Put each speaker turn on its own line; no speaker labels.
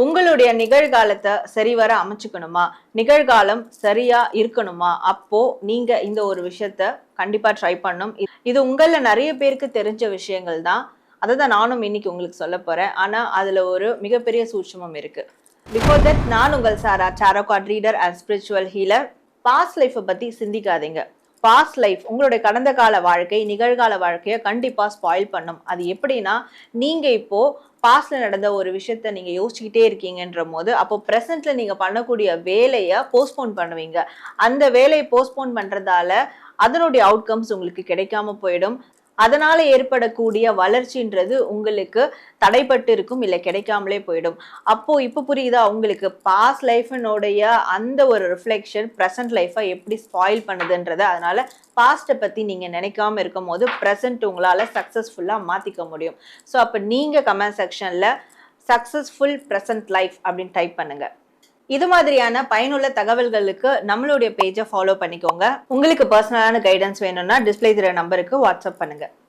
உங்களுடைய நிகழ்காலத்தை சரிவர அமைச்சுக்கணுமா, நிகழ்காலம் சரியா இருக்கணுமா, அப்போ நீங்க இந்த ஒரு விஷயத்த கண்டிப்பா ட்ரை பண்ணணும். இது உங்கள நிறைய பேருக்கு தெரிஞ்ச விஷயங்கள் தான். அதை நானும் இன்னைக்கு உங்களுக்கு சொல்ல போறேன். ஆனா அதுல ஒரு மிகப்பெரிய சூட்சுமம் இருக்கு. பிஃபோர் தட், நான் உங்கள் Sara, tarot card reader and spiritual healer. Past லைஃப்பை பத்தி சிந்திக்காதீங்க. பாஸ்ட் லைஃப் உங்களுடைய கடந்த கால வாழ்க்கை நிகழ்கால வாழ்க்கையை கண்டிப்பா ஸ்பாயில் பண்ணும். அது எப்படின்னா, நீங்க இப்போ பாஸ்ட்ல நடந்த ஒரு விஷயத்த நீங்க யோசிச்சுக்கிட்டே இருக்கீங்கன்ற போது, அப்போ பிரசன்ட்ல நீங்க பண்ணக்கூடிய வேலையை போஸ்ட்போன் பண்ணுவீங்க. அந்த வேலையை போஸ்ட்போன் பண்றதால அதனுடைய அவுட்கம்ஸ் உங்களுக்கு கிடைக்காம போயிடும். அதனால ஏற்படக்கூடிய வளர்ச்சின்றது உங்களுக்கு தடைப்பட்டு இருக்கும், இல்லை கிடைக்காமலே போயிடும். அப்போ இப்போ புரியுதா உங்களுக்கு பாஸ்ட் லைஃப்னுடைய அந்த ஒரு ரிஃப்ளெக்ஷன் ப்ரெசன்ட் லைஃபை எப்படி ஸ்பாயில் பண்ணுதுன்றது. அதனால பாஸ்ட்டை பற்றி நீங்கள் நினைக்காம இருக்கும் போது ப்ரெசன்ட் உங்களால் சக்ஸஸ்ஃபுல்லாக மாற்றிக்க முடியும். ஸோ அப்போ நீங்கள் கமெண்ட் செக்ஷனில் சக்ஸஸ்ஃபுல் ப்ரெசன்ட் லைஃப் அப்படின்னு டைப் பண்ணுங்க. இது மாதிரியான பயனுள்ள தகவல்களுக்கு நம்மளுடைய பேஜை ஃபாலோ பண்ணிக்கோங்க. உங்களுக்கு பர்சனலான கைடன்ஸ் வேணும்னா டிஸ்பிளே தெரிய நம்பருக்கு வாட்ஸ்அப் பண்ணுங்க.